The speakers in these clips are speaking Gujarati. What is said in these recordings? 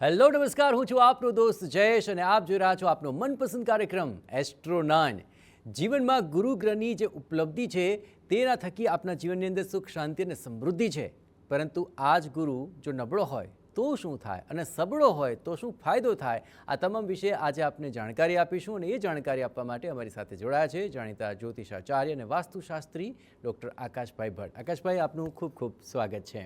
હેલો નમસ્કાર, હું છું આપનો દોસ્ત જયેશ અને આપ જોઈ રહ્યા છો આપનો મનપસંદ કાર્યક્રમ એસ્ટ્રો 9। જીવનમાં ગુરુ ગ્રહની જે ઉપલબ્ધિ છે તેના થકી આપના જીવનની અંદર સુખ શાંતિ અને સમૃદ્ધિ છે, પરંતુ આ જ ગુરુ જો નબળો હોય તો શું થાય અને સબળો હોય તો શું ફાયદો થાય, આ તમામ વિશે આજે આપને જાણકારી આપીશું। અને એ જાણકારી આપવા માટે અમારી સાથે જોડાયા છે જાણીતા જ્યોતિષાચાર્ય અને વાસ્તુશાસ્ત્રી ડૉક્ટર આકાશભાઈ ભટ્ટ। આકાશભાઈ, આપનું ખૂબ ખૂબ સ્વાગત છે।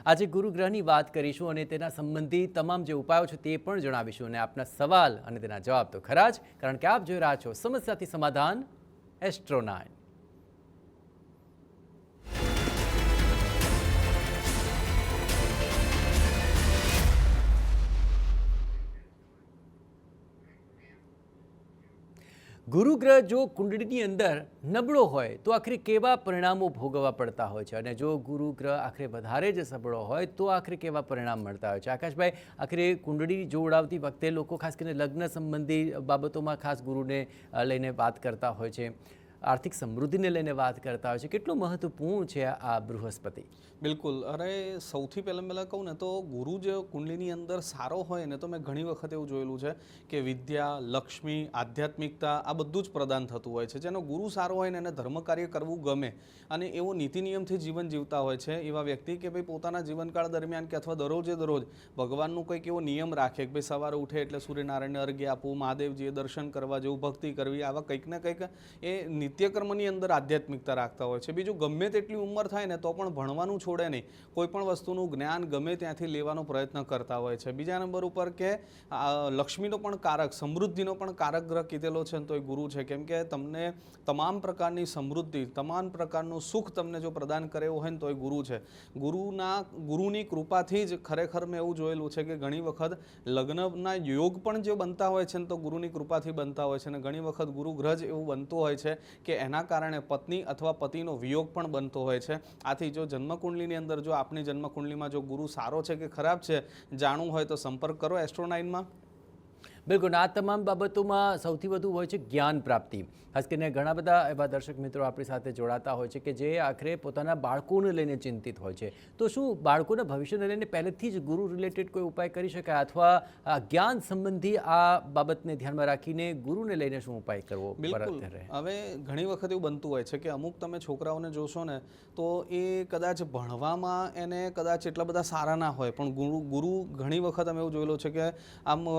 આજે ગુરુગ્રહની વાત કરીશું અને તેના સંબંધી તમામ જે ઉપાયો છે તે પણ જણાવીશું અને આપના સવાલ અને તેના જવાબ તો ખરા જ, કારણ કે આપ જોઈ રહ્યા છો સમસ્યાથી સમાધાન એસ્ટ્રો 9। ગુરુગ્રહ જો કુંડળીની અંદર નબળો હોય તો આખરે કેવા પરિણામો ભોગવવા પડતા હોય છે, અને જો ગુરુગ્રહ આખરે વધારે જ સબળો હોય તો આખરે કેવા પરિણામ મળતા હોય છે। આકાશભાઈ, આખરે કુંડળી જોડાવતી વખતે લોકો ખાસ કરીને લગ્ન સંબંધી બાબતોમાં ખાસ ગુરુને લઈને વાત કરતા હોય છે, આર્થિક સમૃદ્ધિને લઈને વાત કરતા હોય છે, કેટલું મહત્વપૂર્ણ છે આ બૃહસ્પતિ? બિલકુલ। અરે સૌથી પહેલાં કહું ને તો ગુરુ જે કુંડલીની અંદર સારો હોય ને તો મેં ઘણી વખત એવું જોયેલું છે કે વિદ્યા, લક્ષ્મી, આધ્યાત્મિકતા આ બધું જ પ્રદાન થતું હોય છે। જેનો ગુરુ સારો હોય ને એને ધર્મ કાર્ય કરવું ગમે અને એવો નીતિ નિયમથી જીવન જીવતા હોય છે એવા વ્યક્તિ કે ભાઈ પોતાના જીવનકાળ દરમિયાન કે અથવા દરરોજે દરરોજ ભગવાનનું કંઈક એવો નિયમ રાખે કે ભાઈ સવારે ઉઠે એટલે સૂર્યનારાયણને અર્ઘ્ય આપવું, મહાદેવજીએ દર્શન કરવા જેવું, ભક્તિ કરવી, આવા કંઈક ને કંઈક એ નિત્યકર્મની અંદર આધ્યાત્મિકતા રાખતા હોય છે। બીજું, ગમે તેટલી ઉંમર થાય ને તો પણ ભણવાનું છોડે નહીં, કોઈ પણ વસ્તુનું જ્ઞાન ગમે ત્યાંથી લેવાનો પ્રયત્ન કરતા હોય છે। બીજા નંબર ઉપર કે લક્ષ્મીનો પણ કારક, સમૃદ્ધિનો પણ કારક ગ્રહ કીધેલો છે તો એ ગુરુ છે, કેમ કે તમને તમામ પ્રકારની સમૃદ્ધિ, તમામ પ્રકારનું સુખ તમને જો પ્રદાન કરે એવું હોય ને તો એ ગુરુ છે। ગુરુની કૃપાથી જ ખરેખર મેં એવું જોયેલું છે કે ઘણી વખત લગ્નના યોગ પણ જો બનતા હોય છે ને તો ગુરુની કૃપાથી બનતા હોય છે, અને ઘણી વખત ગુરુ ગ્રહ જ એવું બનતું હોય છે કે એના કારણે પત્ની અથવા પતિનો વિયોગ પણ બનતો હોય છે। આથી જો જન્મકુંડલીની અંદર જો આપણી જન્મકુંડલીમાં જો ગુરુ સારો છે કે ખરાબ છે જાણવું હોય તો સંપર્ક કરો એસ્ટ્રો 9માં। બિલકુલ, આ તમામ બાબતોમાં સૌથી વધુ હોય છે જ્ઞાન પ્રાપ્તિ। ખાસ કરીને ઘણા બધા એવા દર્શક મિત્રો આપણી સાથે જોડાતા હોય છે કે જે આખરે પોતાના બાળકોને લઈને ચિંતિત હોય છે, તો શું બાળકોના ભવિષ્યને લઈને પહેલેથી જ ગુરુ રિલેટેડ કોઈ ઉપાય કરી શકાય, અથવા જ્ઞાન સંબંધી આ બાબતને ધ્યાનમાં રાખીને ગુરુને લઈને શું ઉપાય કરવો? બિલકુલ। હવે ઘણી વખત એવું બનતું હોય છે કે અમુક તમે છોકરાઓને જોશો ને તો એ કદાચ ભણવામાં એને કદાચ એટલા બધા સારા ના હોય, પણ ગુરુ ઘણી વખત અમે એવું જોયેલું છે કે આમ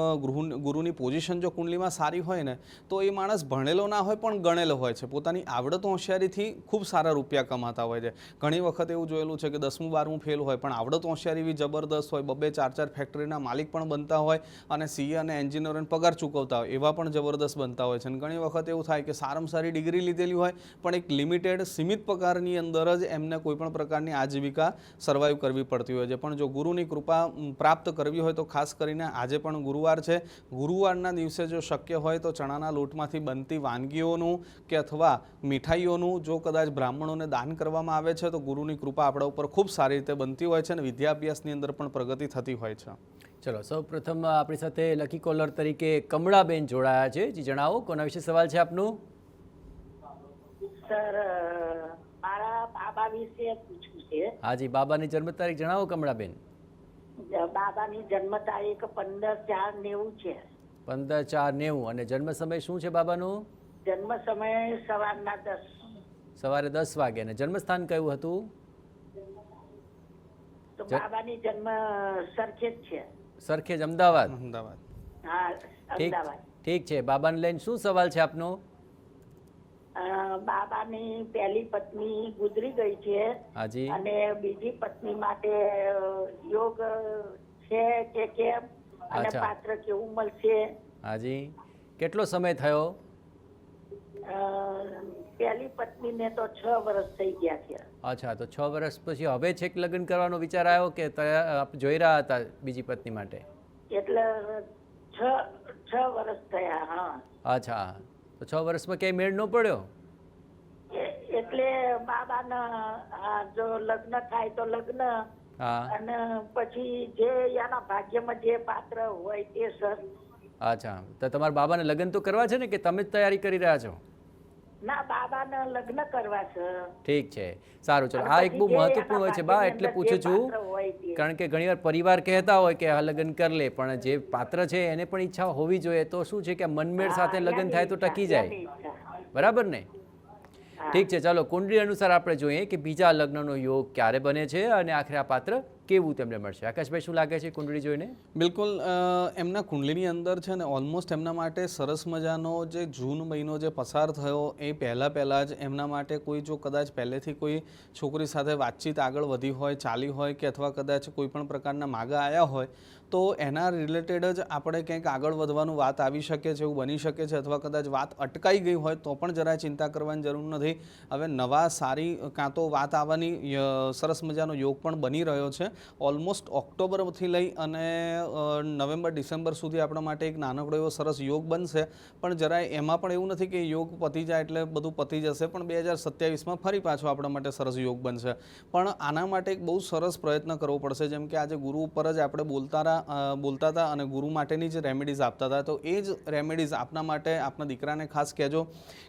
ગુરુની પોઝિશન જો કુંડલીમાં સારી હોય ને તો એ માણસ ભણેલો ના હોય પણ ગણેલો હોય છે, પોતાની આવડત હોશિયારીથી ખૂબ સારા રૂપિયા કમાતા હોય છે। ઘણી વખત એવું જોયેલું છે કે 10મું 12મું ફેલ હોય પણ આવડત હોશિયારી એવી જબરદસ્ત હોય, 2-4 ફેક્ટરીના માલિક પણ બનતા હોય અને સીએ અને એન્જિનિયરોને પગાર ચૂકવતા હોય એવા પણ જબરદસ્ત બનતા હોય છે। અને ઘણી વખત એવું થાય કે સારામાં સારી ડિગ્રી લીધેલી હોય પણ એક લિમિટેડ સીમિત પગારની અંદર જ એમને કોઈપણ પ્રકારની આજીવિકા સર્વાઈવ કરવી પડતી હોય છે। પણ જો ગુરુની કૃપા પ્રાપ્ત કરવી હોય તો ખાસ કરીને આજે પણ ગુરુવાર છે, ગુરુવારના દિવસે જો શક્ય હોય તો ચણાના લોટમાંથી બનતી વાનગીઓનું કે અથવા મીઠાઈઓનું જો કદાચ બ્રાહ્મણોને દાન કરવામાં આવે છે તો ગુરુની કૃપા આપણા ઉપર ખૂબ સારી રીતે બનતી હોય છે અને વિદ્યાભ્યાસની અંદર પણ પ્રગતિ થતી હોય છે। ચલો, સૌ પ્રથમ આપણી સાથે લકી કોલર તરીકે કમળાબેન જોડાયા છે। જી જણાવો, કોના વિશે સવાલ છે આપનું? સર, મારા બાબા વિશે પૂછવું છે। હાજી, બાબાની જન્મ તારીખ જણાવો કમળાબેન। બાબાની જન્મ તારીખ 15/4/90 છે। 15/4/90। અને જન્મ સમય શું છે બાબાનો? જન્મ સમય સવારના 10, સવારે 10 વાગે। અને જન્મસ્થાન કયું હતું? તો બાબાની જન્મ સરખેજ છે। સરખેજ, અમદાવાદ? હા, અમદાવાદ। ઠીક છે, બાબાને લઈને શું સવાલ છે આપનો? બાબાની પહેલી પત્ની ગુજરી ગઈ છે હાજી, અને બીજી પત્ની માટે યોગ છે કે કેમ, અને પાત્ર કેવું મળશે? હાજી, કેટલો સમય થયો? પહેલી પત્નીને તો 6 વર્ષ થઈ ગયા છે। અચ્છા, તો 6 વર્ષ પછી હવે છેક લગ્ન કરવાનો વિચાર આવ્યો કે જોઈ રહ્યા હતા બીજી પત્ની માટે? એટલે 6 વર્ષ થયા। હા। અચ્છા, તો 6 વર્ષમાં ક્યાંય મેળ ન પડ્યો? એટલે બાબાના જો લગ્ન થાય તો લગ્ન, અને પછી જે એના ભાગ્યમાં જે પાત્ર હોય તે સર। અચ્છા, તો તમારા બાબાને લગ્ન તો કરવા છે ને કે તમે જ તૈયારી કરી રહ્યા છો? ના બાબાને લગ્ન કરવા છે. ઠીક છે, સારું. ચલો, અને આ એક બહુ પછી જે મહત્વપૂર્ણ હોય છે બા, એના એટલે ભાગ્યની પૂછું અંદર છું. જે પાત્ર હોય તે. કારણ કે ઘણીવાર પરિવાર કહેતા હોય કે આ લગ્ન કરી લે, પણ જે પાત્ર છે એને પણ ઈચ્છા હોવી જોઈએ. તો શું છે કે મનમેળ સાથે હા, લગ્ન એની થાય તો ઈચ્છા, ટકી એની જાય. ઈચ્છા. બરાબર ને? હા. ઠીક છે, ચાલો કુંડળી અનુસાર આપણે જોઈએ કે બીજા લગ્નનો યોગ ક્યારે બને છે અને આખરે આ પાત્ર કેવું તેમને મળશે. આકાશભાઈ, શું લાગે છે કુંડળી જોઈને? બિલકુલ, એમના કુંડલીની અંદર છે ને ઓલમોસ્ટ એમના માટે સરસ મજાનો જે જૂન મહિનો જે પસાર થયો એ પહેલાં જ એમના માટે કોઈ જો કદાચ પહેલેથી કોઈ છોકરી સાથે વાતચીત આગળ વધી હોય, ચાલી હોય, કે અથવા કદાચ કોઈ પણ પ્રકારના માગા આવ્યા હોય તો એના રિલેટેડ જ આપણે કંઈક આગળ વધવાનું વાત આવી શકે છે, એવું બની શકે છે. અથવા કદાચ વાત અટકાઈ ગઈ હોય તો પણ જરાય ચિંતા કરવાની જરૂર નથી. હવે નવા સારી કાં તો વાત આવવાની સરસ મજાનો યોગ પણ બની રહ્યો છે. ઓલમોસ્ટ ઓક્ટોબરથી લઈ અને નવેમ્બર ડિસેમ્બર સુધી આપણા માટે એક નાનકડો એવો સરસ યોગ બનશે. પણ જરાય એમાં પણ એવું નથી કે યોગ પતી જાય એટલે બધું પતી જશે. પણ 2027માં ફરી પાછો આપણા માટે સરસ યોગ બનશે. પણ આના માટે એક બહુ સરસ પ્રયત્ન કરવો પડશે. જેમ કે આજે ગુરુ ઉપર જ આપણે બોલતા હતા અને ગુરુ માટેની જ રેમેડીઝ આપતા હતા. તો એ જ રેમેડીઝ આપના માટે આપના દીકરાને ખાસ કહેજો.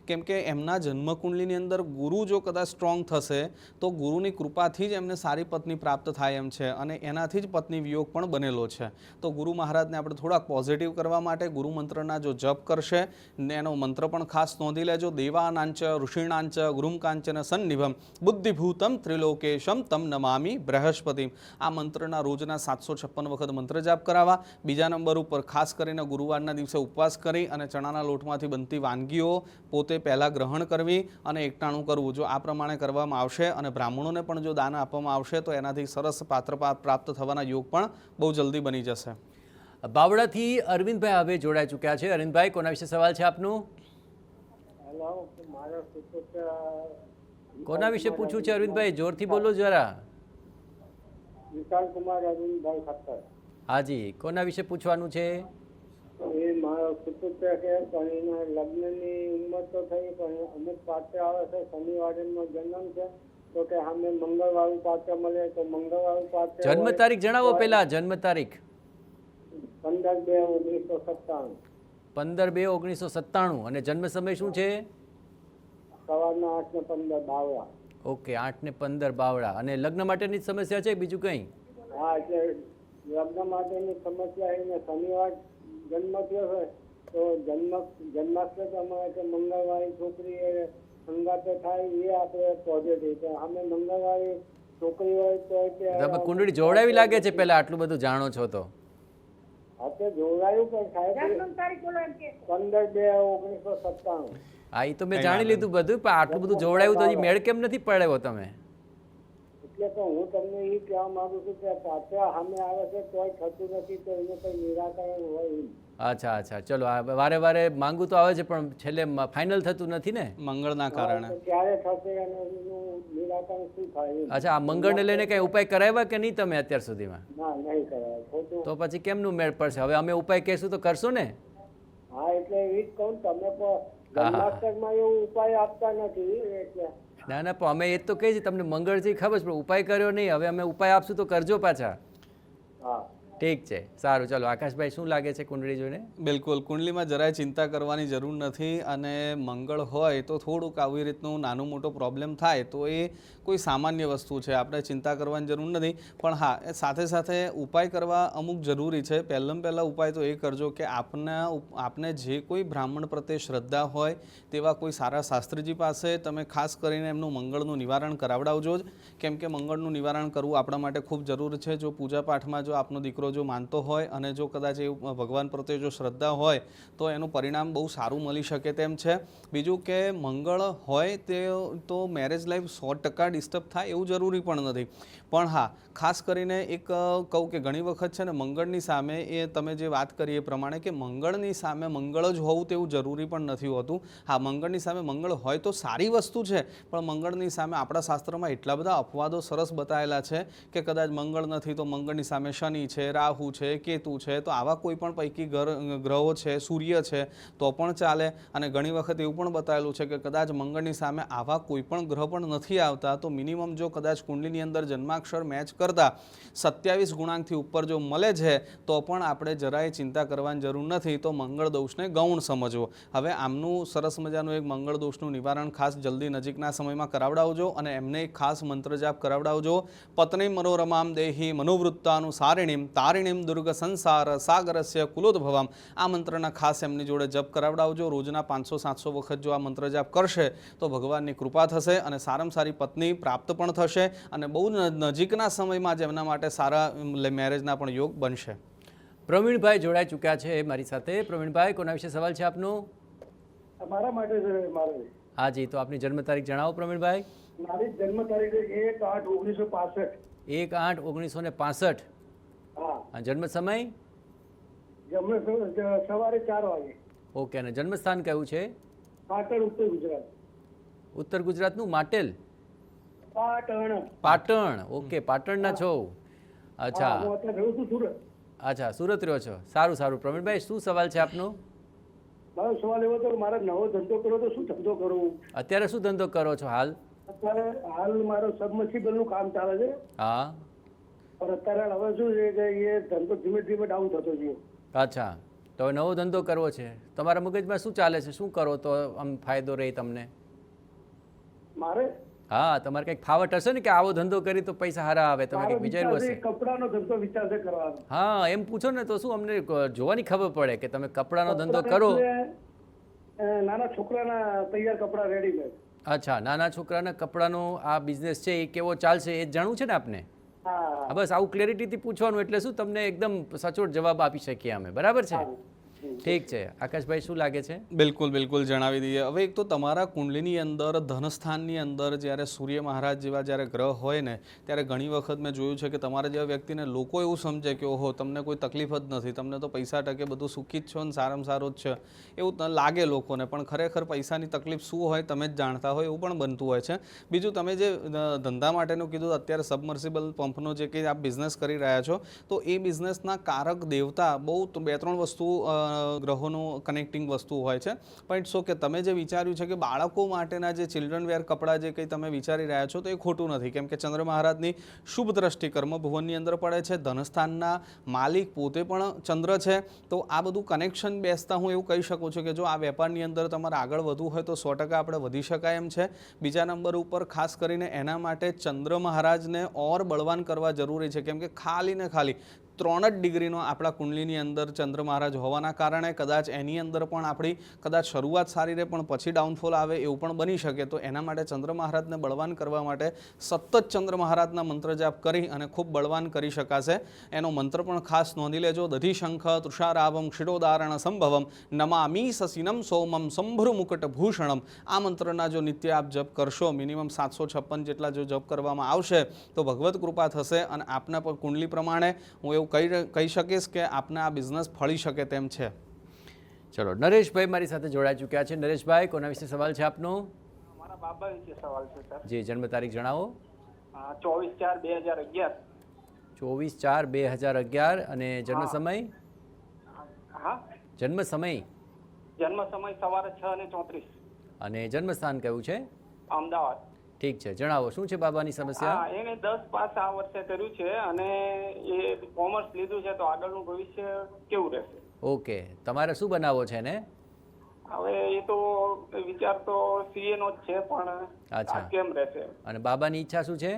કેમ કે એમના જન્મકુંડલીની અંદર ગુરુ જો કદાચ સ્ટ્રોંગ થશે તો ગુરુની કૃપાથી જ એમને સારી પત્ની પ્રાપ્ત થાય એમ છે. અને એનાથી જ પત્ની વિયોગ પણ બનેલો છે. તો ગુરુ મહારાજને આપણે થોડાક પોઝિટિવ કરવા માટે ગુરુ મંત્રના જો જપ કરશે ને એનો મંત્ર પણ ખાસ નોંધી લેજો. દેવાનાંચ ઋષિણાંચ ગુરુમ કાંચન સન્નિભમ બુદ્ધિભૂતમ ત્રિલોકેશમ તમ નમામી બૃહસ્પતિ. આ મંત્રના રોજના 756 વખત મંત્ર જાપ કરાવવા. બીજા નંબર ઉપર ખાસ કરીને ગુરુવારના દિવસે ઉપવાસ કરી અને ચણાના લોટમાંથી બનતી વાનગીઓ પોતે પહેલાં ગ્રહણ કરવી અને એકટાણું કરવું. જો આ પ્રમાણે કરવામાં આવશે અને બ્રાહ્મણોને પણ જો દાન આપવામાં આવશે તો એનાથી સરસ પાત્ર પ્રાપ્ત થવાના યોગ પણ બહુ જલ્દી બની જશે. બાવળાથી અરવિંદભાઈ હવે જોડાઈ ચૂક્યા છે. અરવિંદભાઈ, કોના વિશે સવાલ છે આપનું? કોના વિશે પૂછવું છે અરવિંદભાઈ? જોરથી બોલો જરા. વિશાલ કુમાર અરવિંદભાઈ ખટ્ટર. હાજી, કોના વિશે પૂછવાનું છે? એ મારો સુપુત્ર છે, પણ એના લગ્નની ઉંમર તો થઈ, પણ અમુક પાત્ર આવે છે. શનિવારનો જન્મ છે તો કે સામે મંગળવારનું પાત્ર મળે તો મંગળવારનું પાત્ર. જન્મ તારીખ જણાવો પહેલા. જન્મ તારીખ 15/2/1997. 15/2/1997. અને જન્મ સમય શું છે? સવારના 8:15 બાવળા. ઓકે, 8:15 બાવળા. અને લગ્ન માટેની જ સમસ્યા છે બીજું કંઈ? હા, એટલે લગ્ન માટેની સમસ્યા એને શનિવાર જન્મ થયો છે તો જન્માષ્ટમી કે મંગળવારી છોકરી એ સંગાતે થાય એ આપણે પોઝિટિવ. અમે મંગળવારી છોકરી હોય તો તમે કુંડળી જોડાવી લાગે છે પહેલા, આટલું બધું જાણો છો તો. આપણે જોડાયું પણ સાહેબ 15/2/1997. હા, એ તો મેં જાણી લીધું બધું, પણ આટલું બધું જોડાયું તો હજી મેળ કેમ નથી પડ્યો તમે? એટલે તો હું તમને એ કહેવા માંગુ છું કે પાત્ર સામે આવે છે તોય થતું નથી, તો એનું કંઈ નિરાકરણ હોય. અચ્છા અચ્છા, ચલો. આ વારે વારે માંગુ તો આવે છે પણ છેલ્લે ફાઇનલ થતું નથી ને? મંગળના કારણે. ક્યારે થશે અને એનું નિરાકરણ શું થાય? અચ્છા, આ મંગળને લઈને કઈ ઉપાય કરાવ્યા કે નહીં તમે અત્યાર સુધીમાં? ના, નહીં કરાય. ખોટું. તો પછી કેમનું મેળ પડશે? હવે અમે ઉપાય કહેશું તો કરશો ને? હા, એટલે એ જ કહું. તમે પણ જન્માષ્ટકમાં એવું ઉપાય આપતા નથી એટલે. ના ના, પણ અમે એ જ તો કહીએ છીએ તમને. મંગળથી ખબર છે પણ ઉપાય કર્યો નહીં. હવે અમે ઉપાય આપશું તો કરજો પાછા. હા, ઠીક છે, સારું. ચાલો આકાશભાઈ, શું લાગે છે કુંડળી જોઈને? બિલકુલ, કુંડલીમાં જરાય ચિંતા કરવાની જરૂર નથી. અને મંગળ હોય તો થોડુંક આવી રીતનું નાનું મોટો પ્રોબ્લેમ થાય તો એ કોઈ સામાન્ય વસ્તુ છે, આપણે ચિંતા કરવાની જરૂર નથી. પણ હા, એ સાથે સાથે ઉપાય કરવા અમુક જરૂરી છે. પહેલાં ઉપાય તો એ કરજો કે આપને જે કોઈ બ્રાહ્મણ પ્રત્યે શ્રદ્ધા હોય તેવા કોઈ સારા શાસ્ત્રીજી પાસે તમે ખાસ કરીને એમનું મંગળનું નિવારણ કરાવડાવજો જ. કેમ કે મંગળનું નિવારણ કરવું આપણા માટે ખૂબ જરૂર છે. જો પૂજાપાઠમાં જો આપનો દીકરો જો માનતો હોય અને જો કદાચ એ ભગવાન પ્રત્યે જો શ્રદ્ધા હોય તો એનું પરિણામ બહુ સારું મળી શકે તેમ છે. બીજું કે મંગળ હોય તે તો મેરેજ લાઈફ 100% ડિસ્ટર્બ થાય એવું જરૂરી પણ નથી. પણ હા, ખાસ કરીને એક કહું કે ઘણી વખત છે ને મંગળની સામે એ તમે જે વાત કરી એ પ્રમાણે કે મંગળની સામે મંગળ જ હોવું તેવું જરૂરી પણ નથી હોતું. હા, મંગળની સામે મંગળ હોય તો સારી વસ્તુ છે, પણ મંગળની સામે આપણા શાસ્ત્રમાં એટલા બધા અપવાદો સરસ બતાવેલા છે કે કદાચ મંગળ નથી તો મંગળની સામે શનિ છે, રાહુ છે, કેતુ છે, તો આવા કોઈ પણ પૈકી ગ્રહો છે, સૂર્ય છે તો પણ ચાલે. અને ઘણી વખત એવું પણ બતાવેલું છે કે કદાચ મંગળની સામે આવા કોઈ પણ ગ્રહ પણ નથી આવતા તો મિનિમમ જો કદાચ કુંડલીની અંદર જન્માક્ષર ગુણાક્ષર મેચ કરતાં 27 ગુણાંકથી ઉપર જો મળે છે તો પણ આપણે જરાય ચિંતા કરવાની જરૂર નથી, તો મંગળ દોષને ગૌણ સમજવો. હવે આમનું સરસ મજાનું એક મંગળ દોષનું નિવારણ ખાસ જલ્દી નજીકના સમયમાં કરાવડાવજો અને એમને એક ખાસ મંત્ર જાપ કરાવડાવજો. પત્ની મનોરમામ દેહી મનોવૃત્તાનુસારિણીમ તારિણીમ દુર્ગ સંસાર સાગરસ્ય કુલોદ્ભવમ. આ મંત્રના ખાસ એમની જોડે જપ કરાવડાવજો. રોજના 500-700 વખત જો આ મંત્ર જાપ કરશે તો ભગવાનની કૃપા થશે અને સારામાં સારી પત્ની પ્રાપ્ત પણ થશે અને બહુ નજીકના સમયમાં જ એમના માટે સારા મેરેજના પણ યોગ બનશે. પ્રવીણભાઈ જોડાઈ ચૂક્યા છે મારી સાથે. પ્રવીણભાઈ, કોના વિશે સવાલ છે આપનો? મારા માટે છે. મારે હાજી, તો આપની જન્મ તારીખ જણાવો પ્રવીણભાઈ. મારી જન્મ તારીખ 1/8/1965. 1/8/1965. હા. જન્મ સમય? સવારે 4 વાગે. ઓકે. અને જન્મસ્થાન કયું છે? પાટણ, ઉત્તર ગુજરાત. ઉત્તર ગુજરાતનું માટેલ? પાટણ. પાટણ. ઓકે, પાટણના છો. અચ્છા હું અત્યારે રહું છું સુરત. અચ્છા, સુરત રહ્યો છો. સારું સારું. પ્રવીણભાઈ, શું સવાલ છે આપનો? મારો સવાલ એવો હતો કે મારે નવો ધંધો કરવો તો શું ધંધો કરવું? અત્યારે શું ધંધો કરો છો હાલ? અત્યારે હાલ મારો સબમર્સિબલનું કામ ચાલે છે. હા. પણ અત્યારે હવે શું છે કે એ ધંધો ધીમે ધીમે ડાઉન થતો ગયો. અચ્છા, તો હવે નવો ધંધો કરવો છે. તમારા મગજમાં શું ચાલે છે? શું કરો તો આમ ફાયદો રહે તમને? મારે હા, તમારે કંઈક ફાવટ હશે ને કે આવો ધંધો કરી તો પૈસા સારા આવે, તમે કંઈક વિચાર્યું હશે. કપડાનો ધંધો વિચાર છે કરવાનો. હા, એમ પૂછો ને તો શું અમને જોવાની ખબર પડે કે તમે કપડાનો ધંધો કરો. નાના છોકરાના તૈયાર કપડા રેડીમેડ. અચ્છા, નાના છોકરાના કપડાનો આ બિઝનેસ છે, એ કેવો ચાલશે એ જાણવું છે ને આપને? હા. બસ આવું ક્લેરિટીથી પૂછવાનું એટલે શું તમને એકદમ સચોટ જવાબ આપી શકીએ અમે. બરાબર છે? ઠીક છે. આકાશભાઈ, શું લાગે છે? બિલકુલ બિલકુલ જણાવી દઈએ. હવે એક તો તમારા કુંડલીની અંદર ધનસ્થાનની અંદર જ્યારે સૂર્ય મહારાજ જેવા જ્યારે ગ્રહ હોય ને ત્યારે ઘણી વખત મેં જોયું છે કે તમારા જેવા વ્યક્તિને લોકો એવું સમજે કે ઓહો તમને કોઈ તકલીફ જ નથી, તમને તો પૈસા ટકે બધું સુખી જ છો ને સારામાં સારું જ છે, એવું લાગે લોકોને. પણ ખરેખર પૈસાની તકલીફ શું હોય તમે જ જાણતા હોય એવું પણ બનતું હોય છે. બીજું, તમે જે ધંધા માટેનું કીધું, અત્યારે સબમર્સિબલ પંપનો જે કંઈ આપ બિઝનેસ કરી રહ્યા છો તો એ બિઝનેસના કારક દેવતા બહુ 2-3 વસ્તુ ગ્રહોનું કનેક્ટિંગ વસ્તુ હોય છે. પણ સો કે તમે જે વિચાર્યું છે કે બાળકો માટેના જે ચિલ્ડ્રન વેર કપડાં જે કંઈ તમે વિચારી રહ્યા છો તો એ ખોટું નથી, કેમ કે ચંદ્ર મહારાજની શુભ દ્રષ્ટિ કર્મભુવનની અંદર પડે છે. ધનસ્થાનના માલિક પોતે પણ ચંદ્ર છે. તો આ બધું કનેક્શન બેસતા હું એવું કહી શકું છું કે જો આ વેપારની અંદર તમારે આગળ વધવું હોય તો 100% આપણે વધી શકાય એમ છે. બીજા નંબર ઉપર ખાસ કરીને એના માટે ચંદ્ર મહારાજને ઓર બળવાન કરવા જરૂરી છે, કેમ કે ખાલી ને ખાલી 3 જ ડિગ્રીનો આપણા કુંડલીની અંદર ચંદ્ર મહારાજ હોવાના કારણે કદાચ એની અંદર પણ આપણી કદાચ શરૂઆત સારી રહે પણ પછી ડાઉનફોલ આવે એવું પણ બની શકે. તો એના માટે ચંદ્ર મહારાજને બળવાન કરવા માટે સતત ચંદ્ર મહારાજના મંત્ર જાપ કરી અને ખૂબ બળવાન કરી શકાશે. એનો મંત્ર પણ ખાસ નોંધી લેજો. દધિ શંખ તૃષારાવમ ક્ષીરોદારણ સંભવમ નમામી સસીનમ સોમમ સંભ્રુ મુકટ ભૂષણમ. આ મંત્રના જો નિત્ય આપ જપ કરશો, મિનિમમ 756 જેટલા જો જપ કરવામાં આવશે તો ભગવત કૃપા થશે અને આપના પર કુંડલી પ્રમાણે હું એવું કહી શકીશ કે આપને આ બિઝનેસ ફળી શકે તેમ છે. ચલો, નરેશભાઈ મારી સાથે જોડાઈ ચૂક્યા છે. નરેશભાઈ, કોના વિશે સવાલ છે આપનો? મારા બાબા વિશે સવાલ છે સર. જી, જન્મ તારીખ જણાવો. 24/4/2011. 24/4/2011. અને જન્મ સમય? હા, જન્મ સમય? જન્મ સમય સવારે 6:34. અને જન્મસ્થાન કયું છે? અમદાવાદ. ઠીક છે, જણાવો શું છે બાબાની સમસ્યા? હા, એને 10 પાસ આ વર્ષે કર્યું છે અને એ કોમર્સ લીધું છે તો આગળનું ભવિષ્ય કેવું રહેશે? ઓકે, તમારે શું બનાવવો છે ને? હવે એ તો વિચાર તો સીએ નો જ છે પણ અચ્છા, કેમ રહેશે? અને બાબાની ઈચ્છા શું છે?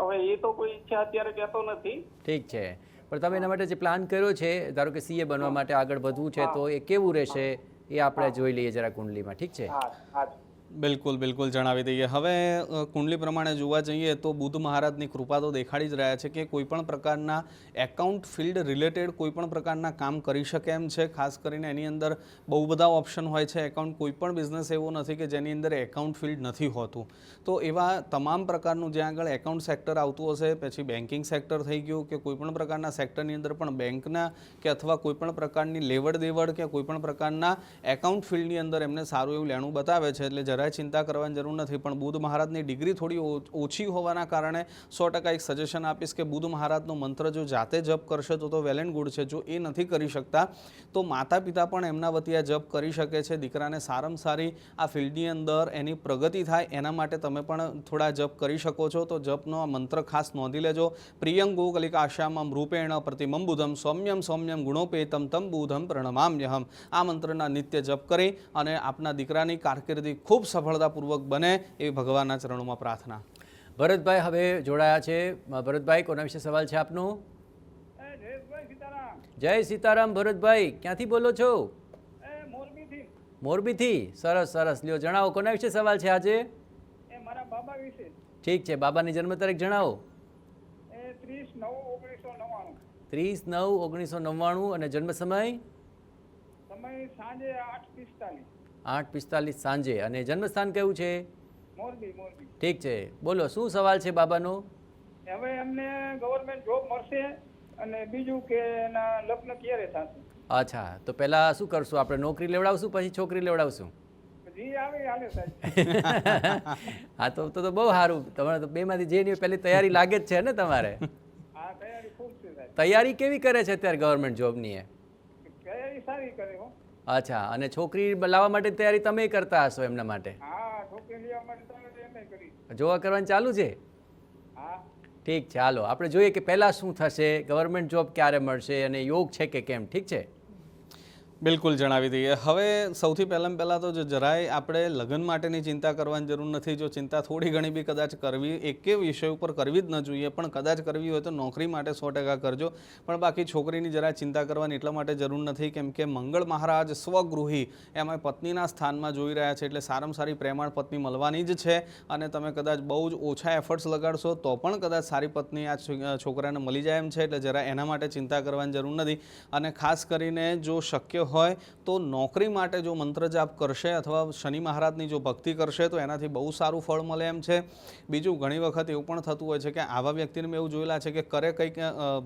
હવે એ તો કોઈ ઈચ્છા અત્યારે કહેતો નથી. ઠીક છે, પણ તમે એના માટે જે પ્લાન કર્યો છે, ધારો કે સીએ બનવા માટે આગળ વધવું છે, તો એ કેવું રહેશે એ આપણે જોઈ લઈએ જરા કુંડલીમાં. ઠીક છે? હા હા. બિલકુલ બિલકુલ જણાવી દઈએ. હવે કુંડલી પ્રમાણે જોવા જઈએ તો બુધ મહારાજની કૃપા તો દેખાડી જ રહ્યા છે કે કોઈપણ પ્રકારના એકાઉન્ટ ફિલ્ડ રિલેટેડ કોઈપણ પ્રકારના કામ કરી શકે એમ છે. ખાસ કરીને એની અંદર બહુ બધા ઓપ્શન હોય છે. એકાઉન્ટ કોઈપણ બિઝનેસ એવો નથી કે જેની અંદર એકાઉન્ટ ફિલ્ડ નથી હોતું. તો એવા તમામ પ્રકારનું જ્યાં આગળ એકાઉન્ટ સેક્ટર આવતું હશે, પછી બેન્કિંગ સેક્ટર થઈ ગયું કે કોઈપણ પ્રકારના સેક્ટરની અંદર પણ બેંકના કે અથવા કોઈપણ પ્રકારની લેવડ દેવડ કે કોઈપણ પ્રકારના એકાઉન્ટ ફિલ્ડની અંદર એમને સારું એવું લેણું બતાવે છે. એટલે જરાય ચિંતા કરવાની જરૂર નથી. પણ બુધ મહારાજની ડિગ્રી થોડી ઓછી હોવાના કારણે 100% એક સજેશન આપીશ કે બુધ મહારાજનો મંત્ર જો જાતે જપ કરશે તો વેલ એન્ડ ગુડ છે. જો એ નથી કરી શકતા તો માતા પિતા પણ એમના વતી આ જપ કરી શકે છે. દીકરાને સારામાં સારી આ ફિલ્ડની અંદર એની પ્રગતિ થાય એના માટે તમે પણ થોડા જપ કરી શકો છો. તો જપનો આ મંત્ર ખાસ નોંધી લેજો. પ્રિયંગો કલિકાશ્યામમ રૂપેણ પ્રતિમમ બુધમ સૌમ્યમ સૌમ્યમ ગુણોપેતમ તમ બુધમ પ્રણમામ્યહમ. આ મંત્રના નિત્ય જપ કરી અને આપના દીકરાની કારકિર્દી ખૂબ સફળતાપૂર્વક બને એવી ભગવાનના ચરણોમાં પ્રાર્થના. ભરતભાઈ હવે જોડાયા છે. ભરતભાઈ, કોના વિશે સવાલ છે આપનો? જય સીતારામ. ભરતભાઈ, ક્યાંથી બોલો છો? મોરબીથી. સરસ સરસ. લ્યો જણાવો, કોના વિશે સવાલ છે આજે? મારા બાબા વિશે. ઠીક છે, બાબાની જન્મ તારીખ જણાવો. 30/9/1999. 30/9/1999. અને જન્મ સમય? સમય સાંજે 8:45. 8:45 સાંજે. અને જન્મસ્થાન કયું છે? મોરબી. ઠીક છે, બોલો શું સવાલ છે બાબાનો? હવે એમને ગવર્મેન્ટ જોબ મળશે અને બીજું કે એના લગ્ન ક્યારે થશે? અચ્છા, તો પહેલાં શું કરશું આપણે? નોકરી લેવડાવશું પછી છોકરી લેવડાવશું? જી આવે હાલે સાહેબ. હા, તો બહુ સારું. તમારે તો બેમાંથી જે નહીં પહેલી તૈયારી લાગે જ છે ને તમારે? હા, તૈયારી ખૂબ છે સાહેબ. તૈયારી કેવી કરે છે અત્યારે ગવર્મેન્ટ જોબની? તૈયારી સારી કરે હો. અચ્છા, અને છોકરી લાવવા માટે તૈયારી તમે કરતા હશો એમના માટે? હા, છોકરી લેવા માટે તમે એમ કરી. જોવા કરવાનું ચાલુ છે? હા. ઠીક છે, હાલો આપણે જોઈએ કે પહેલાં શું થશે, ગવર્મેન્ટ જોબ ક્યારે મળશે અને યોગ છે કે કેમ. ઠીક છે, બિલકુલ જણાવી દઈએ. હવે સૌથી પહેલાં તો જરાય આપણે લગ્ન માટેની ચિંતા કરવાની જરૂર નથી. જો ચિંતા થોડી ઘણી બી કદાચ કરવી, એકે વિષય ઉપર કરવી જ ન જોઈએ, પણ કદાચ કરવી હોય તો નોકરી માટે 100% કરજો. પણ બાકી છોકરીની જરાય ચિંતા કરવાની એટલા માટે જરૂર નથી કેમ કે મંગળ મહારાજ સ્વગૃહી એમાં પત્નીના સ્થાનમાં જોઈ રહ્યા છે. એટલે સારામાં સારી પ્રેમાળ પત્ની મળવાની જ છે. અને તમે કદાચ બહુ જ ઓછા એફર્ટ્સ લગાડશો તો પણ કદાચ સારી પત્ની આ છોકરાને મળી જાય એમ છે. એટલે જરા એના માટે ચિંતા કરવાની જરૂર નથી. અને ખાસ કરીને જો શક્ય હોય તો નોકરી માટે જો મંત્ર જાપ કરશે અથવા શનિ મહારાજની જો ભક્તિ કરશે તો એનાથી બહુ સારું ફળ મળે એમ છે. બીજું ઘણી વખત એવું પણ થતું હોય છે કે આવા વ્યક્તિને મેં એવું જોયેલા છે કે કરે કંઈક,